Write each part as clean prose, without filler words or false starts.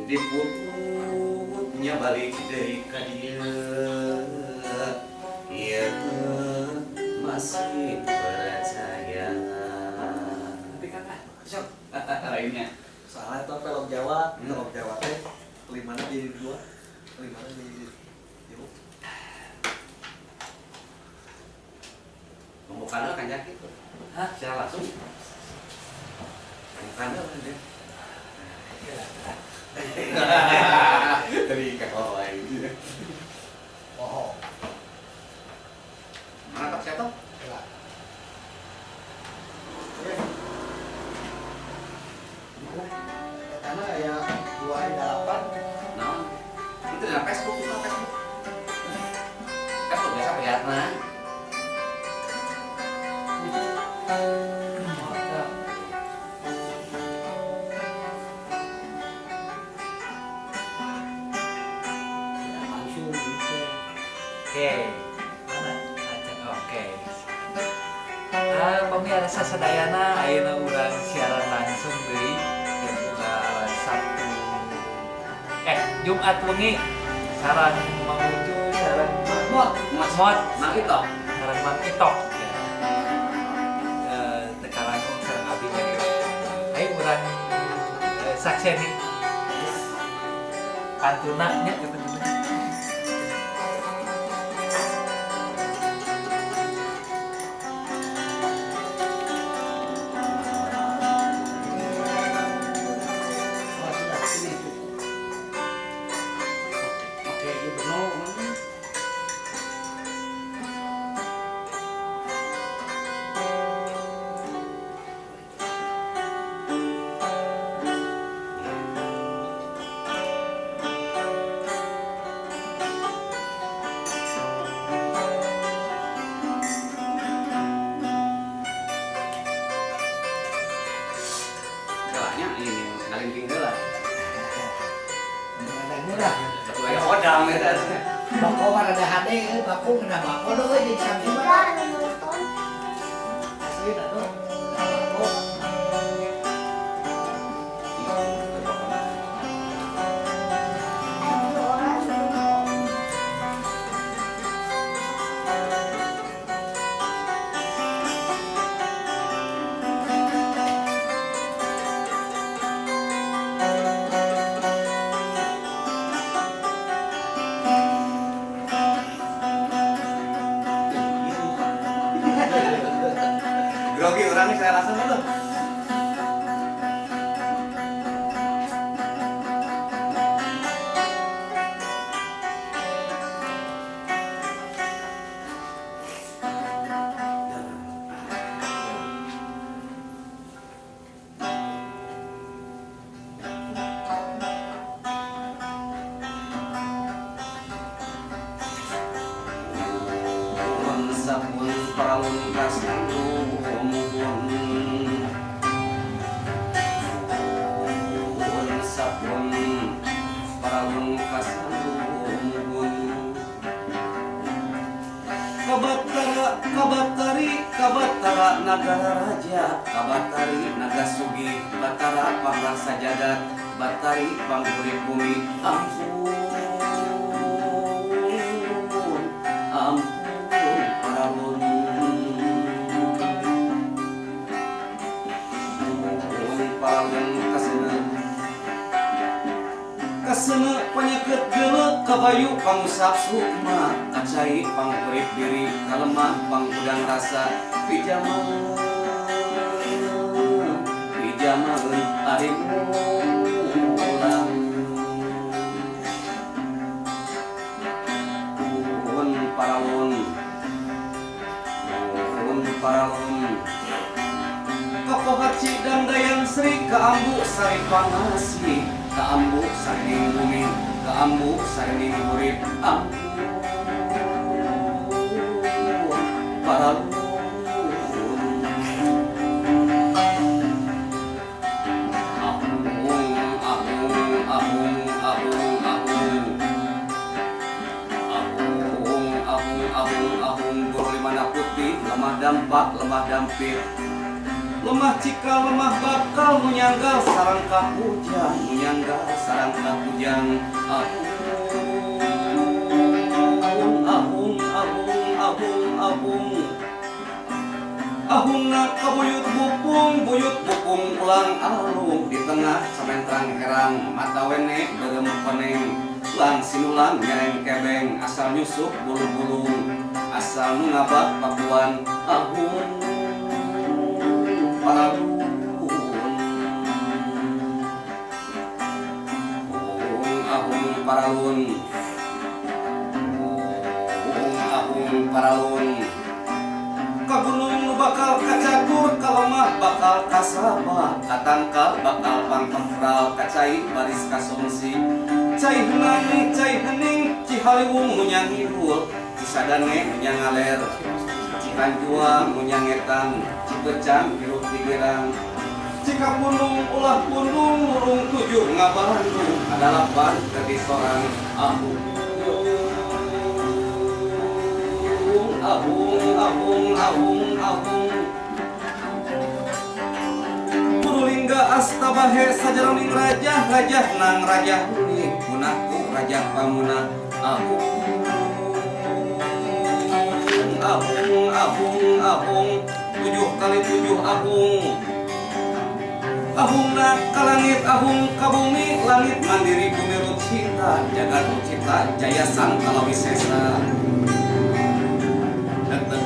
dipuputnya balik dari kadir ya masih percaya Tapi kan sok lainnya salah itu pelok Jawa, pelok Jawa teh kelimana jadi dua, kelimana jadi jauh. pembukaan kan yakin tuh hah secara langsung pembukaan kan dia dari kakak lain Oh, mana tak siapa enggak. Karena ya 28 nah itu dengan Facebook juga Facebook biasa kelihatan langsung gitu. oke mana acan oke pemirsa sadayana ayeuna urang siaran langsung deui jam 1 Jumat wengi sareng menuju sareng mod mod nah itu sareng Mang Itok teka langsung sareng abdi Negeri ayo urang sakseni pantuna nya gitu. Oh, sudah sini cukup. Oke, Gubernur. galaknya ini ngalinting heula Ada murah. satu aya odang eta Bako mah ada HD, bako kena bako doh jadi samping mah. Asli dah tuh. Bako. grogi orang nih saya rasa tuh sabun paralun kasandung sabun paralun kasandung kabatara nagara raja kabatari nagasugi batara pangrasa jagat batari panggurip bumi ampun paralun paralun kasena penyakit geuleuh kabayu pangusap sukma kacai pangurip diri kalemah pangudang rasa pijamaeun ari ulang paralun kapohaci dan dayang sri kaambu sari pangasi kaambu sari bumi kaambu sari urip ampun paralun ahung ahung ahung ahung putih lemah dampak lemah dampir lemah cika lemah bakal menyanggal sarang kapujang menyanggal sarang kapujang ahung ahung nak kabuyut bupung ulang alung di tengah samentrang herang mata wene berem koneng lang sinulang nyereng kebeng asal nyusup bulu-bulung asal nu ngabak papuan ahung paralun ahung paralun ahung paralun ka gunung bakal kacakur ka lemah bakal kasaba katangkal bakal pangkempral kacai baris kasongsi cai hening cihaliwung munyang hidul cisadane munyang ngaler cikanjuang munyang ngetan cipecang hirup digirang cika gunung ulah gunung murung tujuh ngabandung adalah ban dari sorang ahung Purulingga astabahe sajaroning raja nang raja ning punahku raja pamuna ahung 7 kali 7 ahung nak ka langit ahung ka bumi langit mandiri bumi rucita jagat rucita jaya sang kalawisesa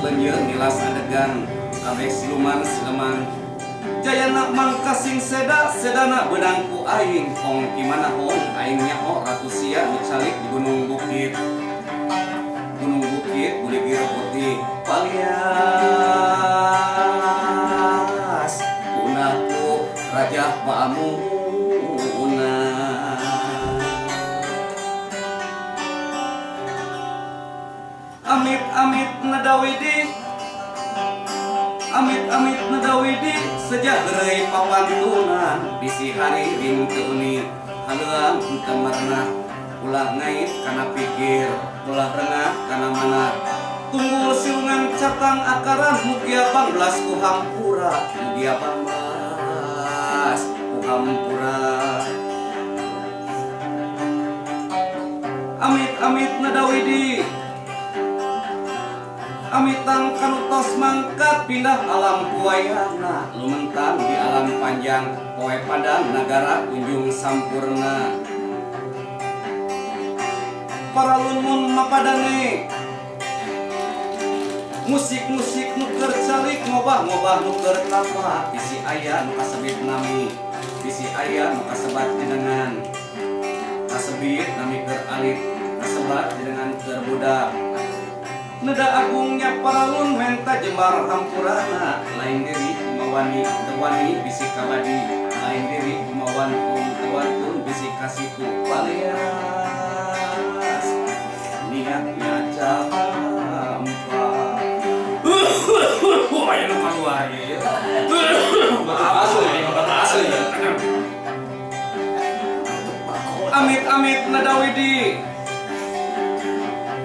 lenyeun nilas adegan kabeh siluman jayana mangkasing sedana beudangku aing hong kimana hong aing nyaho ratu sia nu calik di gunung bukit buligir putih palias punaku raja pamuna amit nadawidi sejak gerai papantunan bisi hari ring teuni haluang temerna ulah ngait kana pikir ulah rengah kana mana tunggul siungan catang akaran mugia banglas ku hampura amit nadawidi amitang kanutos mangkat pindah alam kuayana lumentang di alam panjang poe padang nagara kunjung sampurna para lunmun mapadane musik nuker calik ngobah nuker tapa bisi aya nu kasebit nami bisi aya nu kasebat jenengan kasebit nami keur alit kasebat jenengan keur budak neda agungnya paralun menta jembar hampurana lain diri kumawani tewani bisi kabadi lain diri kumawan tewantun bisi kasiku palias niatnya campa wah lu keluar ya amit nadawidi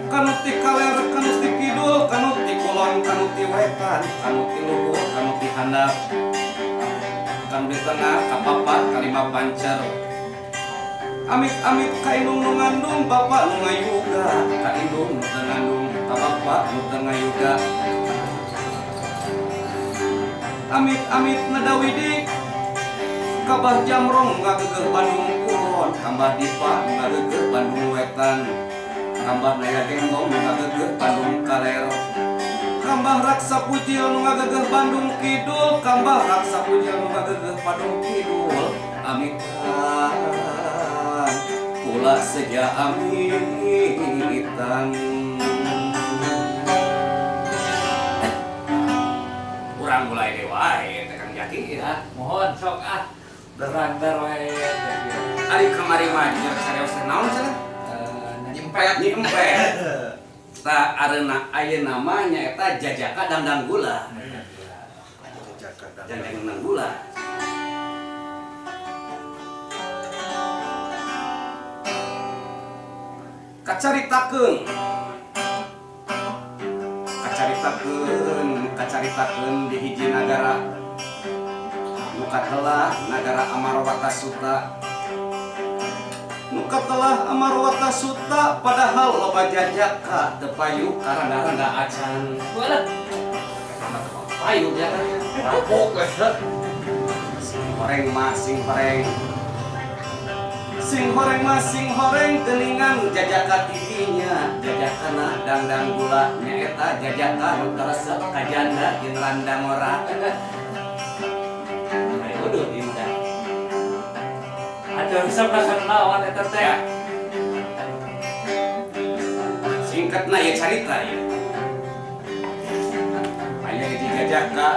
kanuti kaler kanuti kidul kanuti kulon kanuti wetan kanuti luhur kanuti handap kanuti tengah kapapat kalima pancer amit kainung nu ngandung bapak nu ngayuga kainung nu ngandung kabapak nu ngayuga amit nadawidi kabah jamrong ngagegeh Bandung kulon kambah dipa ngagegeh Bandung wetan kambah naya genggong ngagegeh Bandung kalero kambah raksa pujil ngagegeh Bandung kidul kambah raksa pujil ngagegeh Bandung kidul amitan pula seja amitan urang mulai dewa tekang jaki ya mohon sok berandar wae ari kamari mah jeung sareos naon cenah nyempet tak arena ayeuna mah nyaeta jajaka dandang gula dandang gula kacaritakeun di hiji nagara Nukatelah nagara Amarwata Suta. Nukatelah Amarwata Suta padahal loba jajaka teu payu karanda-randa acan. Walah. Payu ya kan. Rapok sing horeng mah sing horeng. Sing horeng mah sing horeng teningan jajaka tidinya. Jajakana dangdang gula nyaeta jajaka nu karesep ka janda jeung randang ora. Ayo udah indah. Ada resep ka naon eta teh? Singkatna ya carita ya. Aya hiji jajaka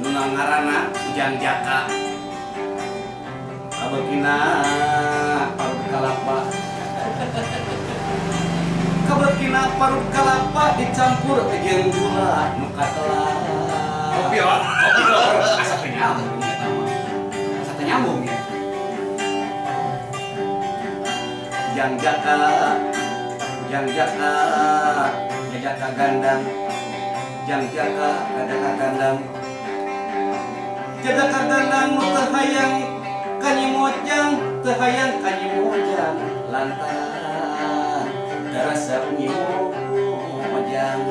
nu ngaranna Ujang Jaka. Kabeukina parut kalapa. Kabeukina parut kalapa dicampur jeung gula nu katelah. Kopi lor, asa teh nyambung eta mah. Asa teh nyambung ya. Jang Jaka, Jang Jaka, Jaka gandang, Jang Jaka, Jaka gandang, Jaka gandang nu teu hayang kanyimojang, teu hayang kanyimojang, lantaran karesep nyimojang.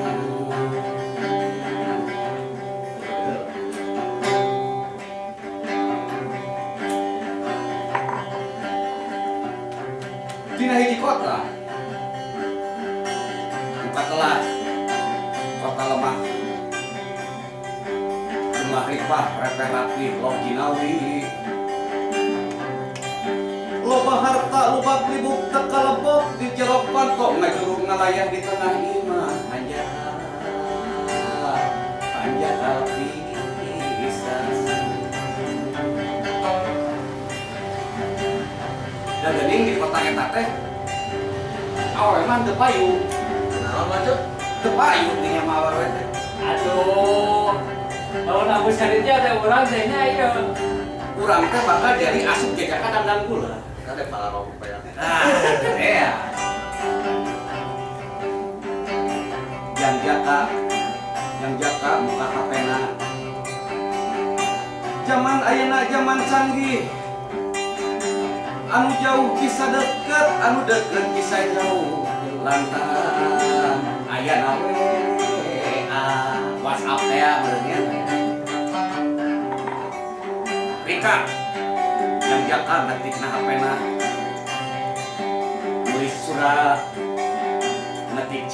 Dina hiji kota Nukatelah kota lemah rumah ripah reper rapi loh jinawi loba harta loba pribuk teka lebok di jerok pantok ngajurung ngalayah di tengah imah anjah pisan dan gening di kota eta teh awewe mah teu payu. Naon maksud? Teu payu nya mah awewe teh. Aduh. Lawan aku saritnya ada urang teh nya ieu. Urang teh bakal jadi asup jajaka dangdang gula. Ada pengalaman upaya. Ya. Jang Jaka muka HP-na. Zaman ayeuna zaman canggih. Anu jauh kisah deket, anu deket kisah jauh. Lantaran aya WA, WhatsApp teh beureunya. Rika, Jang Jaka ngetikna HP-na. Nulis surat, ngetik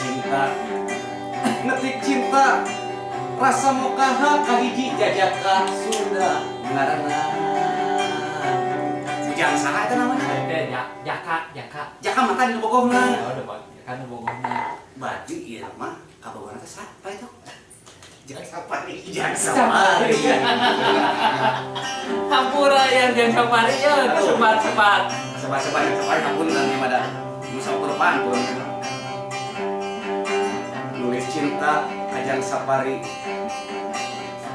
cinta, rasa mokaha kahiji jajaka Sunda ngaranna Ujang saha eta namanya? Jaka. Jaka mah di bogohna. Oh, udah Pak. Kan bohongnya. Berarti ieu mah kabogohna teh sapa itu? Jang Sapari. Hampura yang Jang Sapari ya, sebat-sebat. Sebat-sebat hapunten ieu mah da. Musapur pantun. Nulis cinta ka Jang Sapari.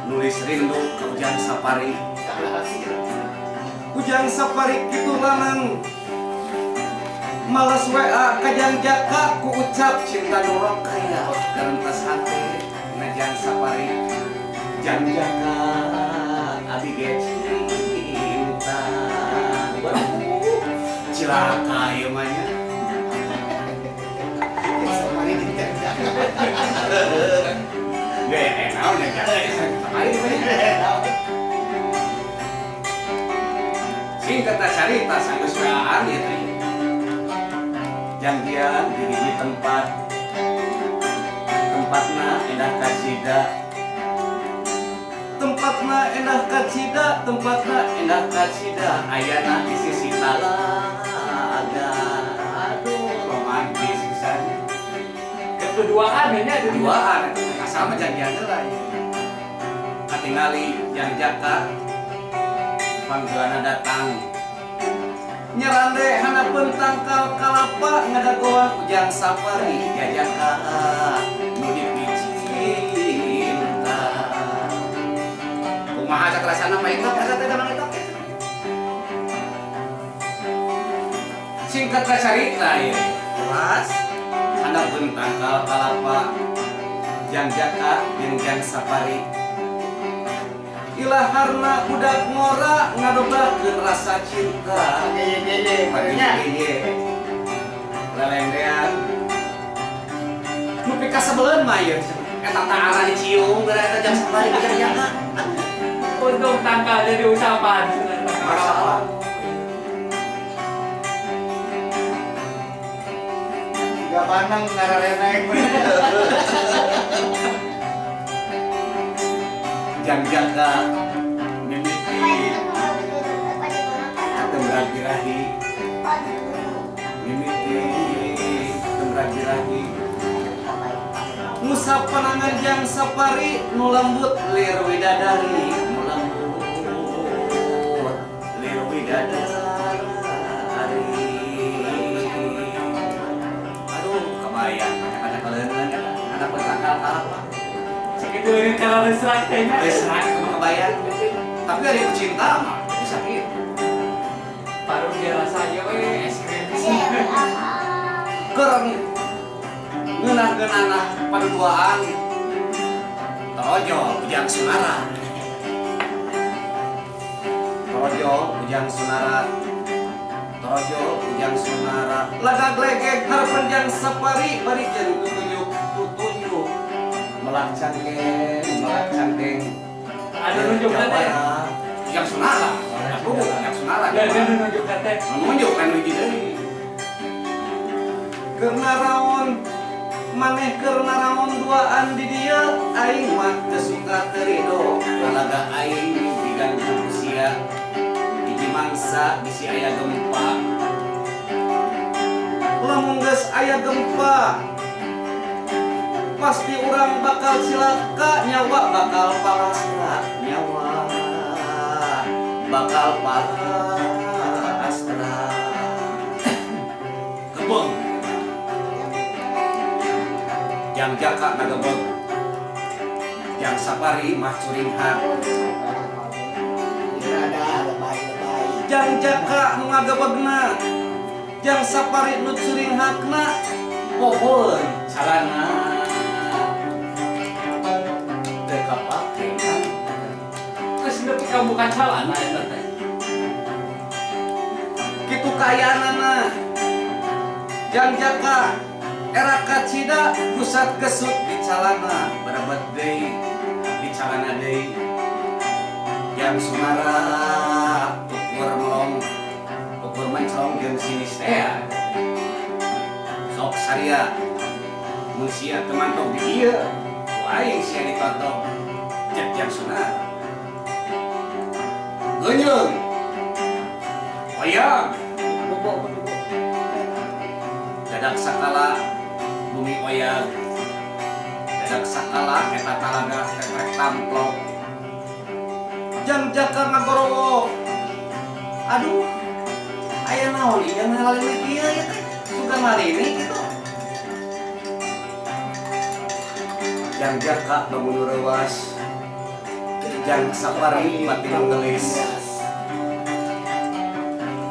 Nulis rindu ka Ujang Sapari. Ujang Sapari kitu lanang males WA ka Jang Jaka ku ucap cinta dorong kaya gerentas hati na Jang Sapari. Jang Jaka abi ge cinta cilaka ieu mah nya. Sapari jeung Jang Jaka gaya naon ya Jaka Sapari singkatna carita sanggeus weaan ieu teh. Janjian di hiji tempatna endah kacida ayana di sisi talaga. Aduh romantis pisan. Keduaan ini ada Duaan eta asal mah janjian heula. Katingali Jang Jaka panggilanna datang nyerande hanapeun tangkal kalapa ngadagoan Ujang Sapari jajaka nu dipicinta. Kumaha cak rasana mah eta teh damang eta. Singkat carita ieu. Kelas hanapeun tangkal kalapa Jang Jaka jeung Jang Sapari Ilaharna budak ngora ngadobakeun rasa cinta. Lelendean nu pika sebeleun mah ieu eta teh arah dicium geura eta jam sabari jaga-jaga. Untuk tangkalnya diusapan. Masalah. Gak pandang ngararena yang bener. Jam jaga mimiti tembragi-rahi mimiti tembragi-rahi Musa panangan jang sapari nu lembut lir widadari nu lembut lir widadari. Aduh kebayang kata-kata kaleungan anak bertangkal apa Segitu ini kalau serak kayaknya. serak emang kebayang tapi hari cinta mah bisa gitu Baru dia rasanya es krim. keren ngeunahkeun anak paduaan Torojo Ujang Sunara Torojo Ujang Sunara Torojo Ujang Sunara laga glegek harapan jang sapari bari jeung tutunjuk melak cangkeng Ada nunjuk nanti. Ujang Sunara aku Ujang Sunara Dan dia nunjuk nanti. menunjuk kan uji deui karena raon maneh karena raon duaan di dia aing mah teu suka terido lalaga aing diganggu usia hiji mangsa bisi aya gempa lamun geus aya gempa pasti urang bakal cilaka nyawa bakal parastra nyawa bakal parastra kebeng yang jaka nagebeg yang sapari mah curing hak yang jaka nu ngagebegna yang sapari nu curing hakna pohon carana teu kapake Terus nepi ka buka calana eta teh. kitu kayanana yang jaka era kacida pusat kesut di calana berebet deui di calana deui yang sunara ukur mencong jeung sinis teh sok saria mun sia temantok di ieu aing sia ditotok cek yang sunara geunyeung wayang dadak sakala bumi oyang dadak sakala eta talaga tetrek tamplok jang jaka ngagorowo aduh aya naon ieu ngalalini kieu ya teh suka ngalini gitu jang jaka bangun rewas jang sapari mati gelis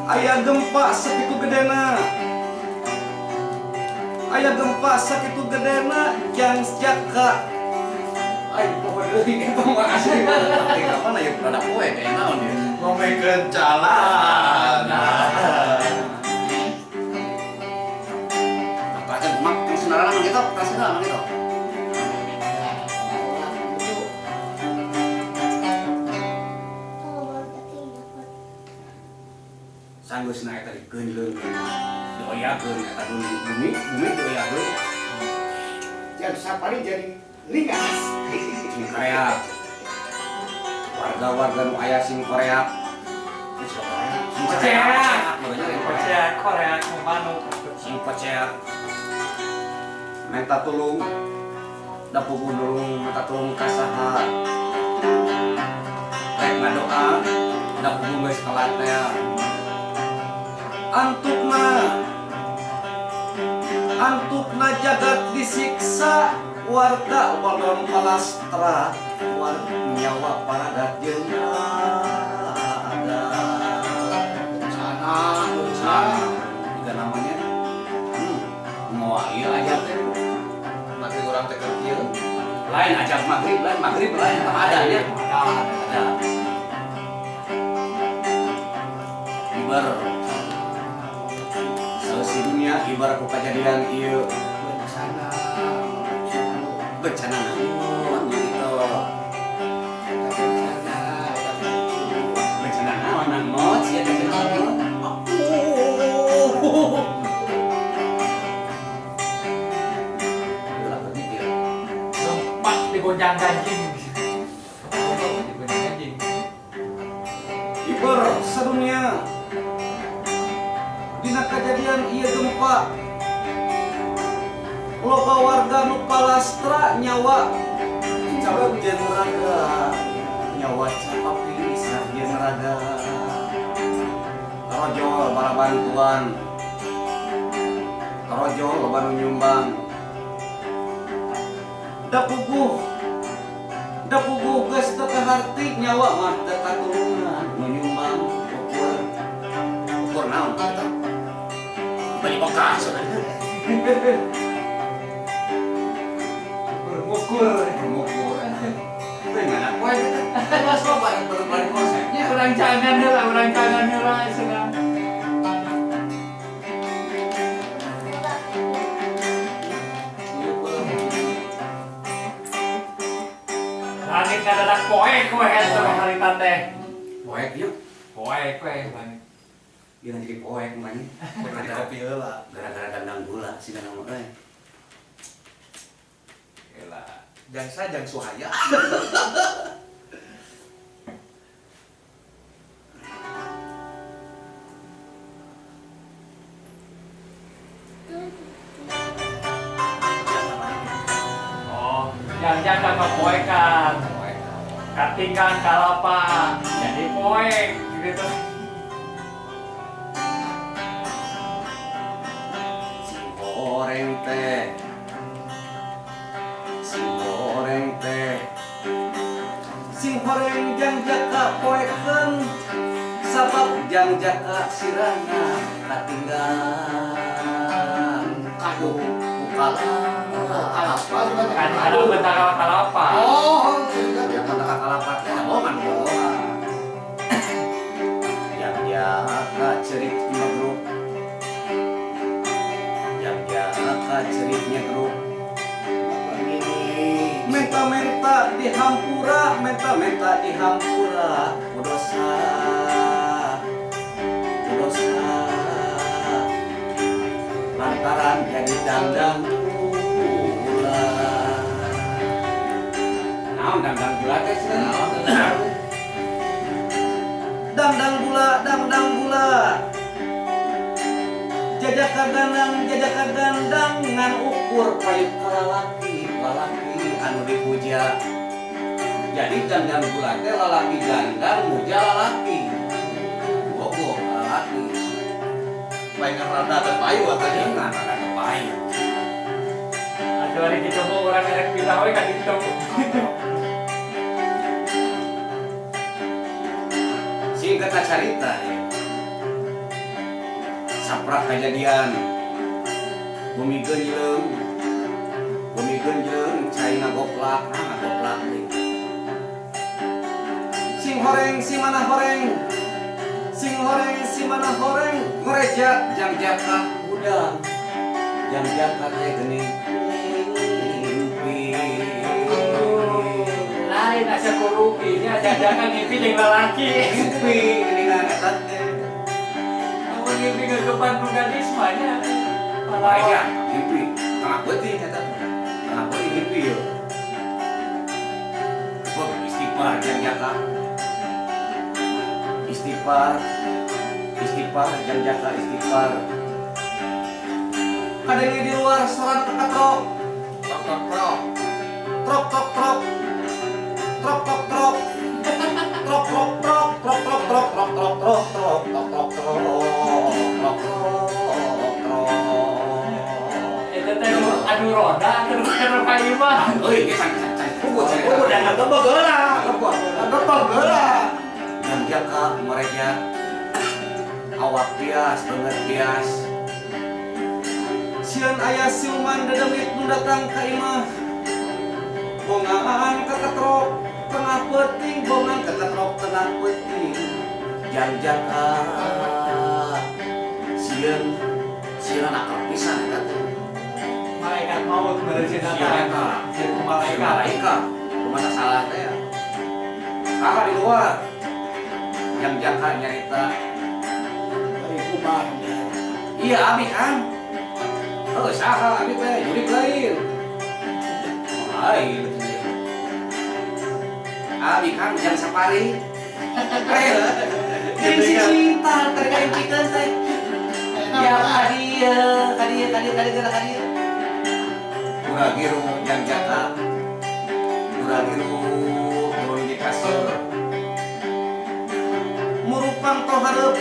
aya gempa sakitu gedena aya gempa sakitu gedena jang jaka ai poho deui eta mah asli tapi kapan aya produk poe kayak naon ya Ngomekeun calana. Baca mak sebenarnya nang gitu kasih nang gitu sanggeusna eta dikeunleun dioyakeun eta bumi dioyakeun Jadi sapari jadi ringas. sing Korea warga-warga nu aya sing Korea sing Korea. Korea Korea kumanu. sing Korea minta tulung da pugunung minta tulung ka saha rek ngadoa da pugung geus telat teh antukna jagat disiksa warga wadon palastra war nyawa paragat jeung ada sana juga namanya moal ieu ajab teh Mati orang teh kieu. lain ajab maghrib lain maghrib lain ada nya ada ibar sausi dunia ibar ku kejadian ieu bencana naon gitu bencana naon nang mot sia bencana sempat digoncang anjing. Digoncang anjing. ibar sadunia dina kejadian ieu gempa loba warga nu palastra nyawa cabut jeung raga nyawa capak pisah jeung raga tarojol bala bantuan tarojol loba nu nyumbang da puguh geus teu kaharti nyawa mah teu katurunan nu nyumbang ukur naon eta bari bekas Ngukur. Pengen apa ya? Mas coba yang berbalik konsepnya. Urang cangan heula cenah. Langit kadadak poek we eta harita teh. Poek yuk. Poek we langit. Gila jadi poek mana? Berarti kopi heula. Gara-gara kandang gula sih kan nama Gila. Jang suhaya. Oh, yang kakak poek kan. Katingkan kalapa. Jadi poek gitu. goreng teh sing goreng jang jaka poekeun sabab jang jaka sirana katinggan kadu kalapa Kan ada bentar kalapa. yang kata kalapa teh bohongan yang jaka cerik magruk yang jaka ceriknya grup menta dihampura kudosa lantaran jadi dandang gula naon dandang gula teh cenah dandang gula jajaka gandang ngan ukur payut lalaki anu dipuja jadi dandang gula teh lalaki gandang muja lalaki bogoh lalaki Pengen rada terpayu tadi katanya. rada kepayu Ada hari kita mau orang yang pindah we kan gitu. singkat carita ya. Saprak kejadian bumi genjleung cai ngagoplak nih sing horeng si mana horeng ngorejak jang jaka udang jang jaka teh geuning Lain asa kurupinya jajakan ngimpi jeung lalaki. mimpi geuningan eta teh Kamu ngimpi ngegepan nu gadis mah nya. ngorejak mimpi tengah peuting eta tengah peuting mimpi yeuh istighfar jang jaka istighfar jang jaka istighfar kadang di luar soran keketrok Eta teh anu roda terus karo kayu mah. euy geus can puguh dan ngebeg heula jang jaka mereka awak bias bener bias sieun aya siluman dedemit nu datang ka imah bongaan keketrok tengah peuting bongan keketrok tengah peuting jang jaka jeung sila nakal pisan eta teh. Malaikat maut berencana Eta jadi malaikat. malaikat rumah salah teh ya. Kakak di luar yang jaka nyarita Dari kubah. iya abi kan oh saha abi teh jurik lain lain abi kan yang safari jeung si cinta tadi kaimcikeun teh ya kadia uragiru yang jaka uragiru turun di kasur murupang to hareup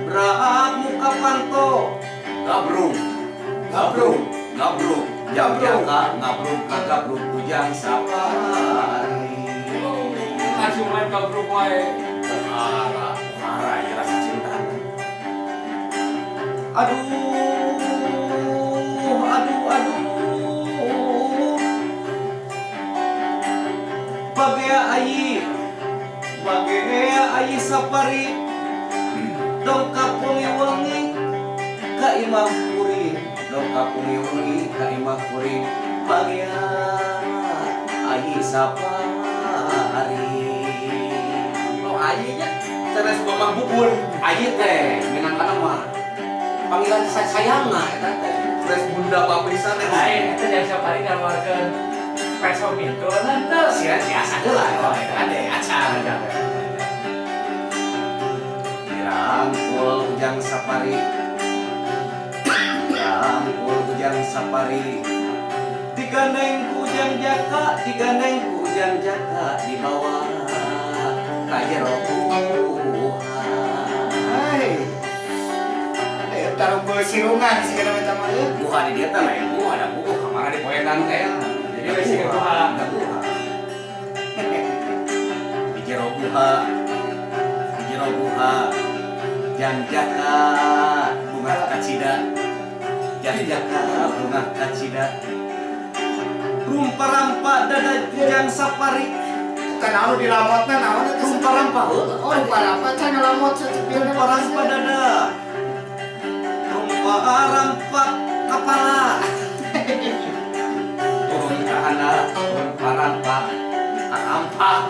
berat muka panto gabrung jam jaka ngabrung ka gabrung ujang safari Langsung main ke grup wae. marah ya rasa cinta aduh bagaya ayi safari dongkap wengi ka imah puri dongkap wengi ka imah puri bagaya ayi safari lo ayi nya cara sebab bubur ayi teh minangkana mah panggilan sayangna eta teh terus bunda papisan eta Lain itu yang safari ngaluarkeun peso pintu nanti. sia-sia heula ade acara dirangkul ujang safari digandeng ku ujang jaka dibawa ka jero Hai. Ayo taruh bawa sirungan segala macam aja. buah di dia teh lain buah ada buah kamar di poedan teh jadi Jadi sih buah. ada buah di jero buah jang jaka bunga kacida rumpa-rampa dada jang safari Kan anu di lamotna naon eta? rumpa-rampa Oh, apa can lamot secepil rumpa-rampa dada rumpa-rampa kepala turun ke handap rumpa-rampa tak ampak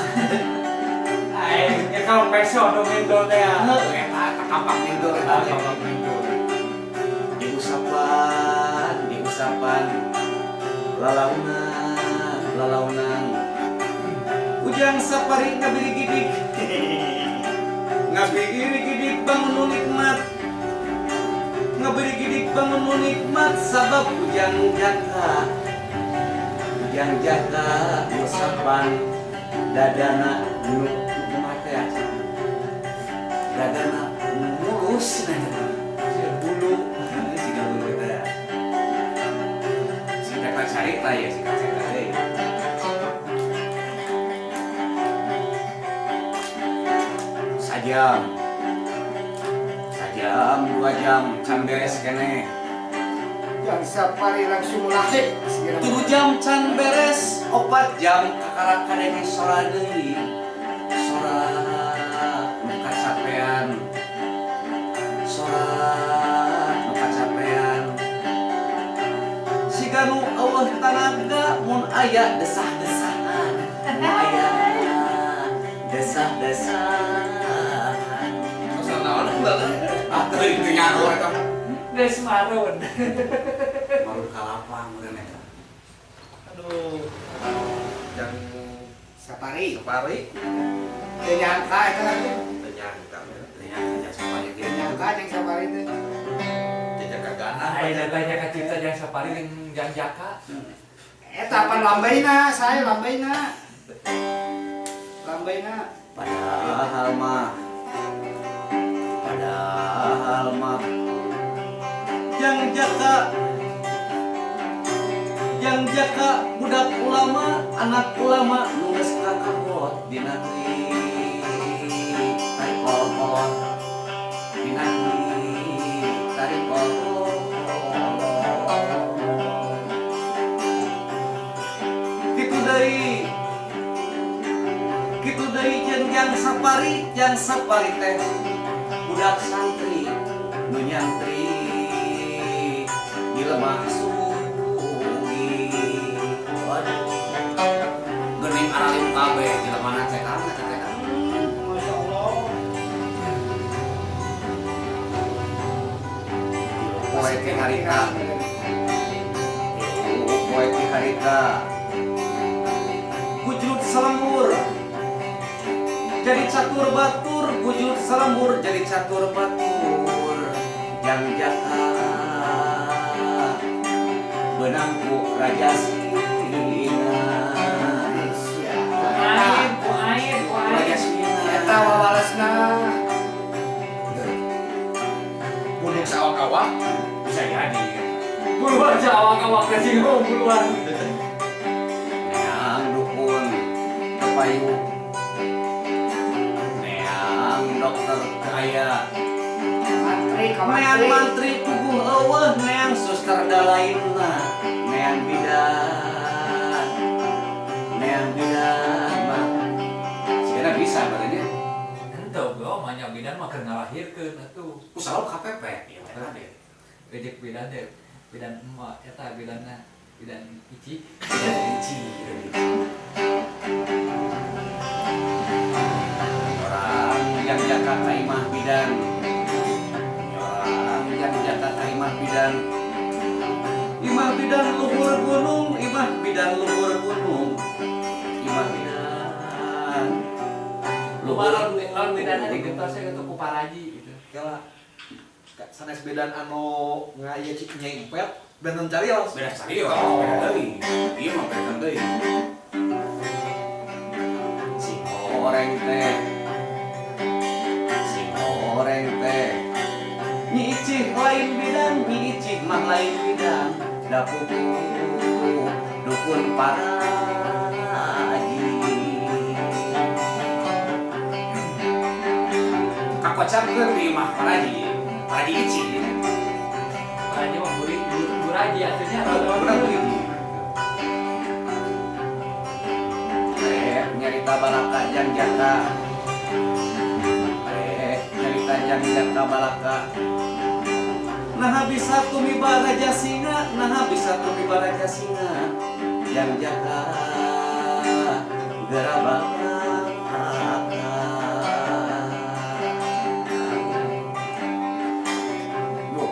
Aing ya kalau peso do pintu teh. eta tak ampak tidur diusapan lalaunan ujang safari ngabiri gidik bangun nikmat sabab ujang jaka usapan dadana nu mate aja dadana mulus bulu siga bulu teh singkat cerita ya singkat cerita deh sajam 2 jam can beres kene Yang safari langsung lahir segala 7 jam can beres 4 jam kakara kadenge sora deui sora nu kacapean siga nu eueuh tanaga mun aya desah-desahan mun aya desah-desahan masa naon banget atuh itu nyaho eta Des marun. baru kalapang meureun eta Aduh, yang safari. teu nyangka eta teh. ternyata sampai Teu nyangka yang safari teh. Jejak kagaan. Aing datanya ka cita yang safari jeung jang jaka. Eta pan lambaina, saya lambaina. padahal mah yang jaka budak ulama anak ulama nu geus kakabot di negeri tarikol di negeri tarikol kitu deui jeung jang safari teh budak santri nu nyantri poe ti harita. Poe ti harita. Kujud salembur jadi catur batur, kujud salembur jadi catur batur. Yang jaka benangku raja Sina. Raja Sina. Eta wawalasna bunuh sawak-awak Bisa jadi. Buruan awak-awak ke singgung buruan. Neang dukun kepayu, neang dokter kaya, neang mantri tubuh eueuh, neang suster dalainna, neang bidan mah sigana bisa badannya. Ente bro, banyak bidan mah keur ngalahirkeun atuh. Usaha KPP ya bener deh. Ejek bidan teh, bidan emak eta bidanna, bidan ici. Orang yang jaga kaimah bidan, orang yang jaga kaimah bidan. Imah bidan luhur gunung, imah bidan luhur gunung, imah bidan luhur. Lawan bidanna digentosnya ke Paraji gitu. Kela sanes bedan anu ngaya cik nyai empet dan carios. Beda serius, beda deui. Ieu mah beda deui. Si goreng teh, si goreng teh. Nyi Icih lain bidan, Nyi Icih mah lain bidan. Dapuku dukun Paraji. Kakocapkeun di imah Paraji, Paraji Icih. Paraji mah buraji atunya. Kurang begini. Nyarita balaka jang jaka. Nyarita jang jaka balaka. Nah bisa tumiba raja singa, nah bisa tumiba raja singa. Jang jaka gerabaka.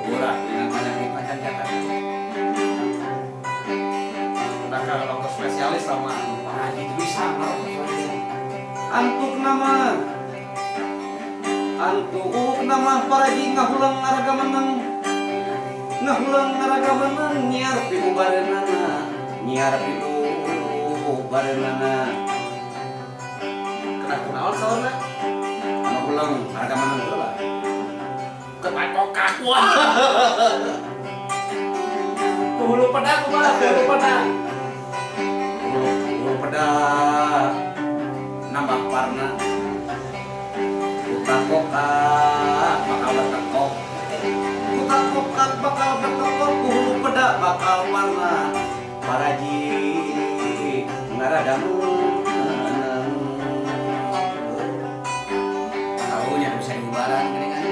Murah dengan banyak kita jang jaka. Nah kalau ke spesialis sama Paraji itu bisa antuk nama Paraji ngahulang ngaraga menang nyiar pilu barenana kena kunaon soalnya ngahulang ngaraga menang heula kepatokak wah Hulu pedang kumaha? Hulu pedang. Hulu peda nambah parna Kutakoka bakal bertekok Kutakoka bakal bertekok Hulu peda bakal parna Paraji ngaradamu tahunya bisa dibubaran gini kan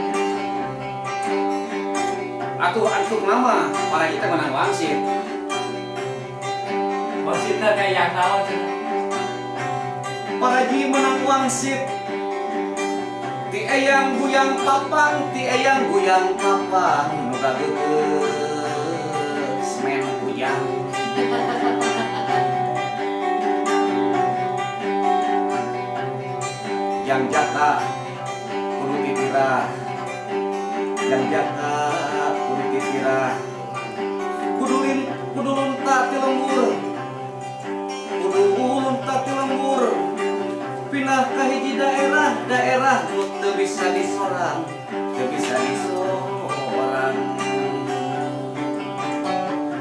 Atuh antuk nama Paraji teh menang wangsit Maksudnya kayak yang naon cenah. Paraji menang wangsit ti eyang guyang papang nu gageus men kuyang yang jaka kudu titirah yang jaka kudu titirah kudu lunta ti lembur pindah ke hiji daerah nu teu bisa disorang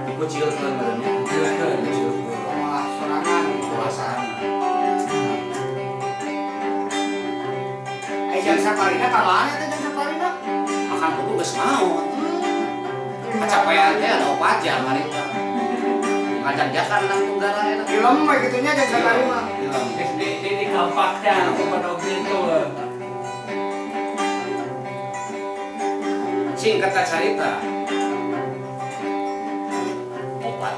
dikucilkeun meureun wah sorangan kuasaan jang saparina kalana teh jang saparina makan kudu geus maot capaian teh ada 4 jam hari ngajak jakan nang tunggara eta film we kitunya jang saparina film Di kampaknya aku pada gitu. singkat carita 4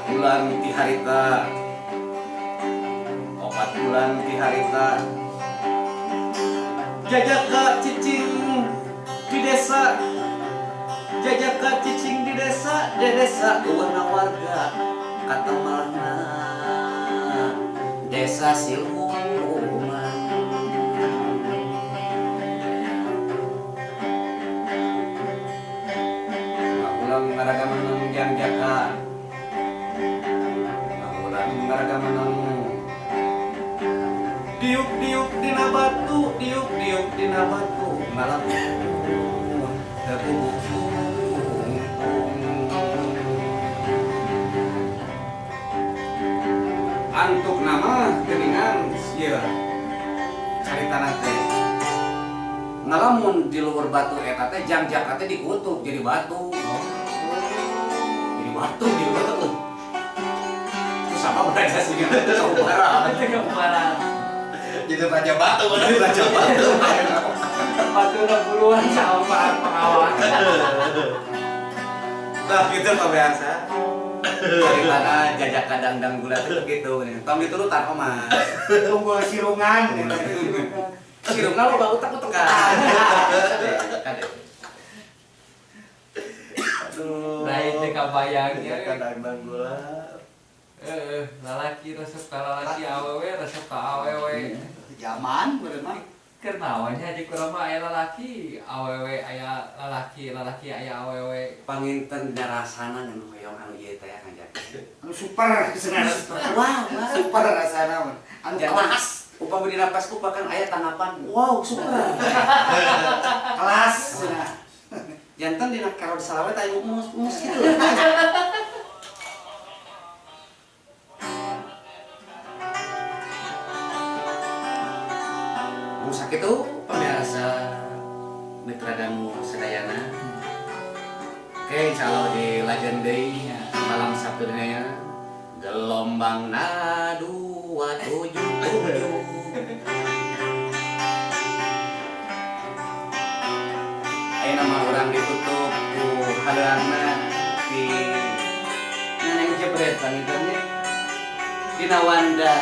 bulan ti harita jajaka cicing di desa di desa dua warga kata malahna desa Siluman. Ulang ngaragaman ng jangjakan, ulang ngaragaman ng diuk-diuk dina batu, diuk-diuk dina batu, malam terbubuk. Antuk nama geningan ieu carita nate ngalamun di luhur batu eta teh jangjak teh dikutuk jadi batu. Jadi batu di luhur. Terus apa beraja sih kan saubara. Jadi raja batu, raja batu. Batu udah puluhan sama para pengawal. Nah gitu Pak biasa. Daripada jajak kadang-dang gula tuh gitu. Tong diturutan Mas. Tunggu sirungan. Sirupna lo bau utak-utakan. Aduh. Nah itu kabayang ya. Kadang-kadang gula. Lalaki resep ka lalaki awewe resep ka awewe. Zaman bener mah. Kenaonnya di kurang aya lalaki awewe aya lalaki aya awewe. Panginten dina rasana dan hoyong anu ieu teh kan jak. Anu super cenah. Wah, Super rasana mah. Anu kelas. Upama dina pas kupakan aya tanggapan, wow, super. Kelas cenah. Janten dina karod salawet aya mus kitu. Sakitu pemirsa mitra dangu sedayana. Oke, insyaallah di lajen deui malam Sabtu dina gelombang na 277. Aya nama orang ditutup ku hadeurna di Neneng Jebret pangitannya Dina Wanda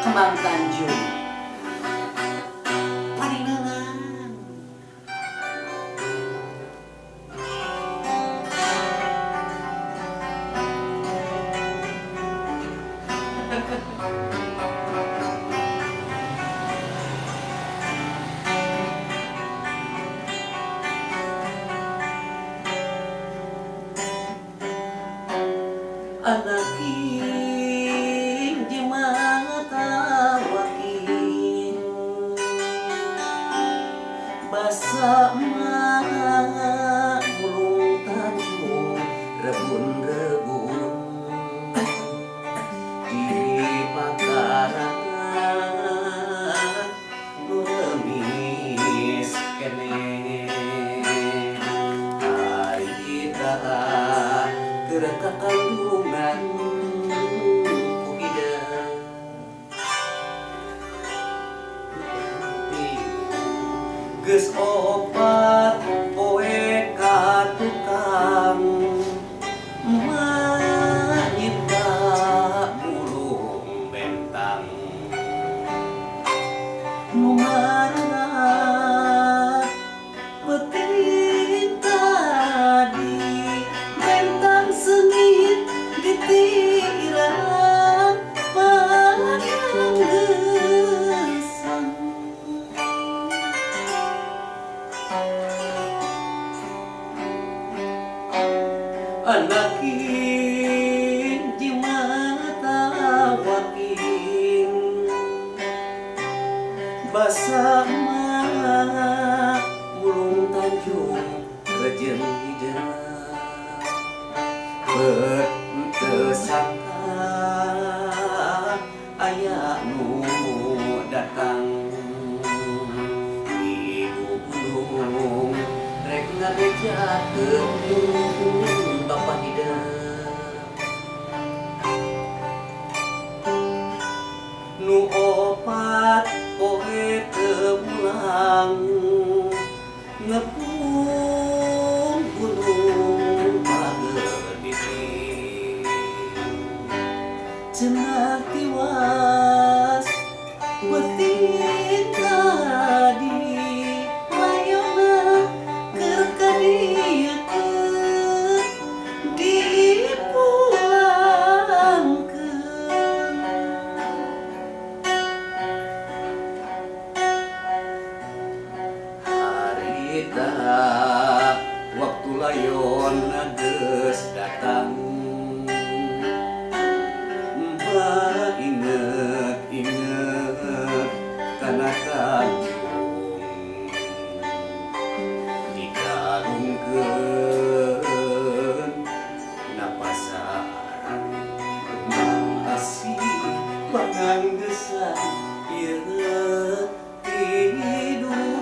Kembang Tanjung. Anakin di mata wakin basa mak mulung tanjung rebun-rebun di pakarangan lemis kene hari kita tereka kandungan kuida geus opat poe ka tukang manyita mulung bentang nu ngaranna peuting tadi bentang sengit di tiran pandang gesang. Anakin di mata wakin basa mak mulung tanjung rejeng hideung teu sangka aya nu datang ibu gunung rek ngarejakeun bapak hideung nu opat poe teu mulang ngepung gunung pageuditing cenah tiwas peuting tadi layona keur kadiekeun dayon geus datang inget kana Tanjung dikalungkeun napasaran masih panganggesan ieu tiduaan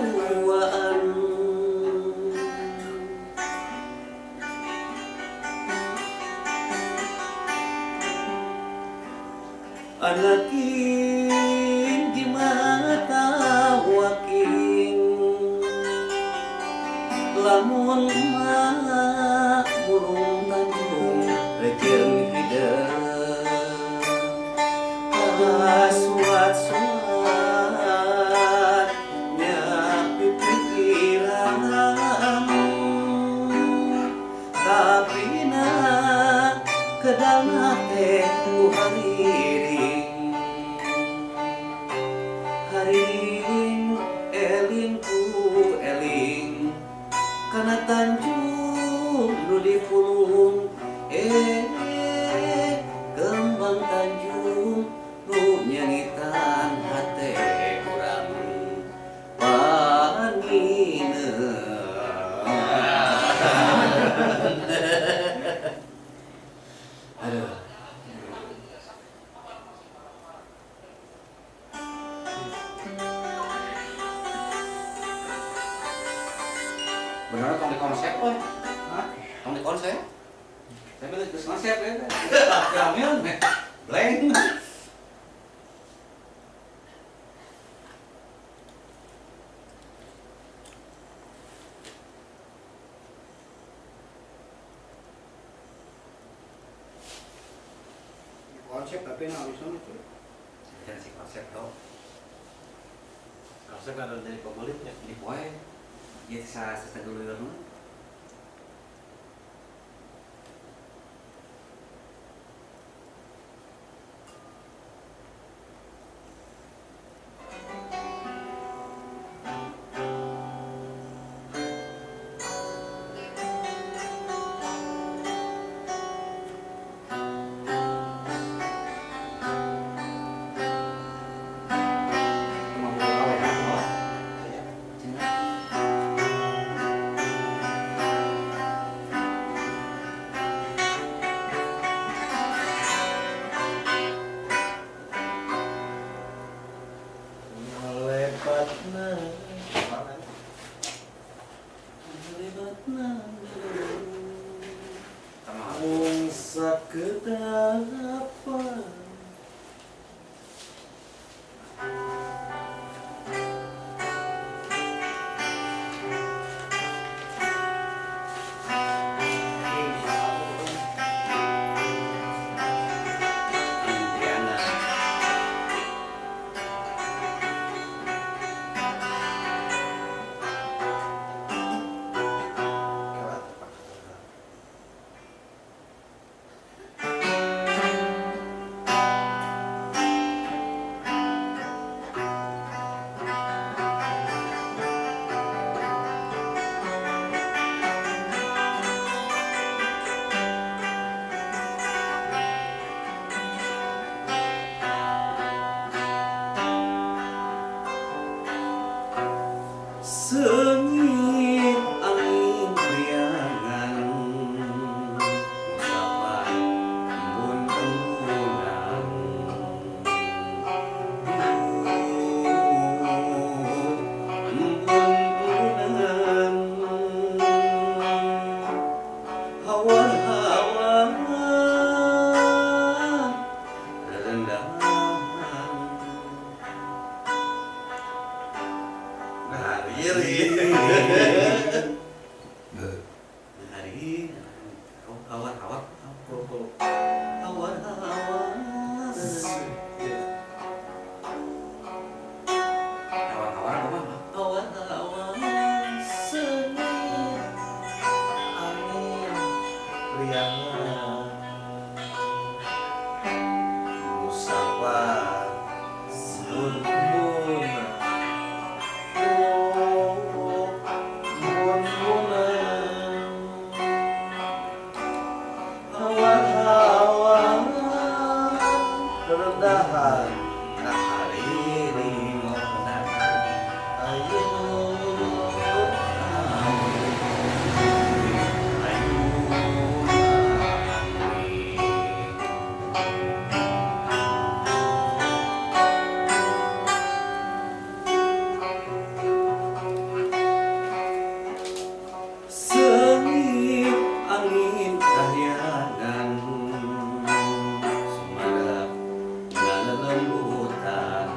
anakin di mata waking lamun mak burung Tanjung rejeun hideung suat-suat nyapi pikiran tapi na kedalna teh ku haring eling ku eling kana Tanjung nu dipulung kembang Tanjung nu nyangitan hate urang aduh beneran tong di konsep weh. Hah? Tong di konsep. Saya bilang geus konsep ya. Kiramin blank. Konsep tapi na harus itu. Jangan si konsep tau. Konsep ada dari pembelinya. Di poe. Ieu sa dulu. Mung sakedapan Indiana. Sengit angin riangan usapan embun embunan embun-embunan hawan-hawan rendahan hari awan-awan awan-awan awan-awan awan-awan sengit angin riangan musafah embun-embunan dahar Kahariri Sengit angin kahyangan sumadap nalelembutan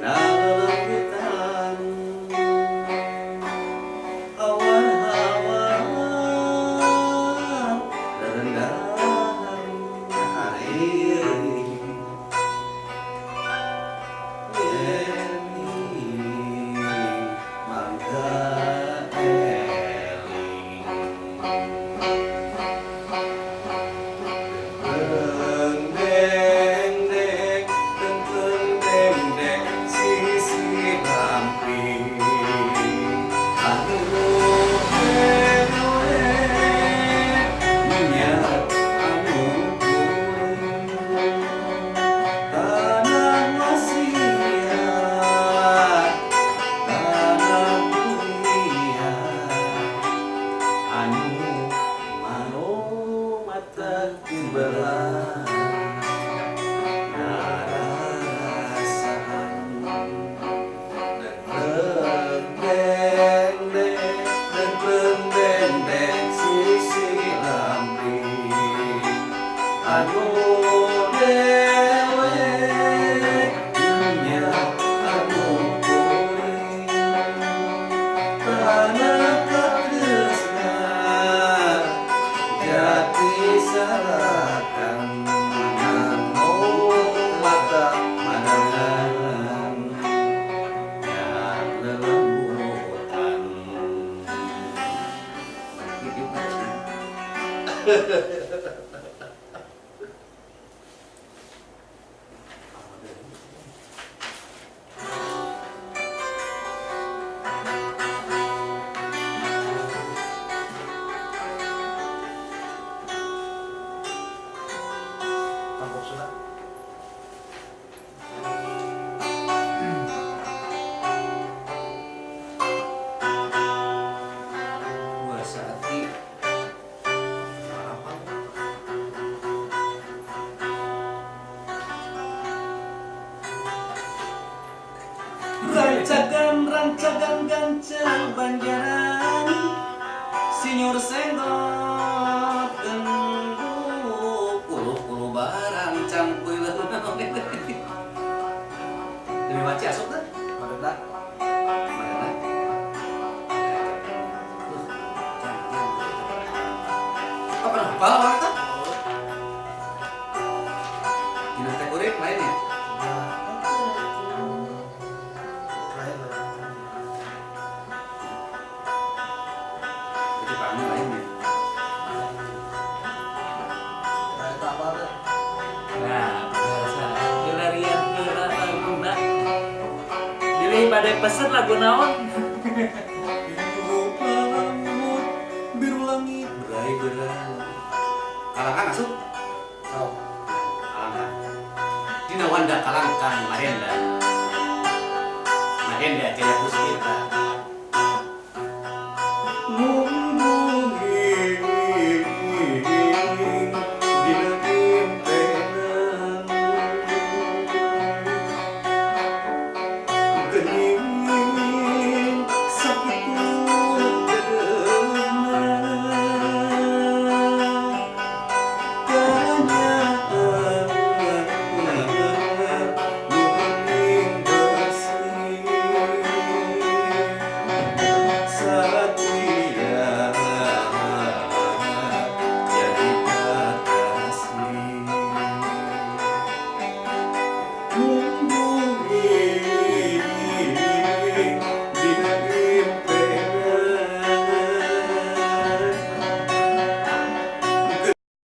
nalelembutan awan-awan rendahan hari Tanah wasiat, tanah dunia, anu mano mata belah, narasaan, deng sisi lampi, anu dewe dunia anu kuring tanah katresnan jati sarakan anu mata mandangan yang lelembutan. Tampok sudah. Puasa hati apa? Rancagan gancang banjaran Sinyur sendok genduk puluh barang cangkuy Demi maci asup dah Madenda. Mana apa hafal apa itu? Dina teh urip lain ya? Jadi kamu lain ya? Nah, biasa. Gelarian guna. Jadi pada pesen lagu naon? Biru pelangut, biru langit berai-berai. Kalangkang asup? Kalangkang. Dina Wanda Kalangkang Mahenda. Mahenda Jaya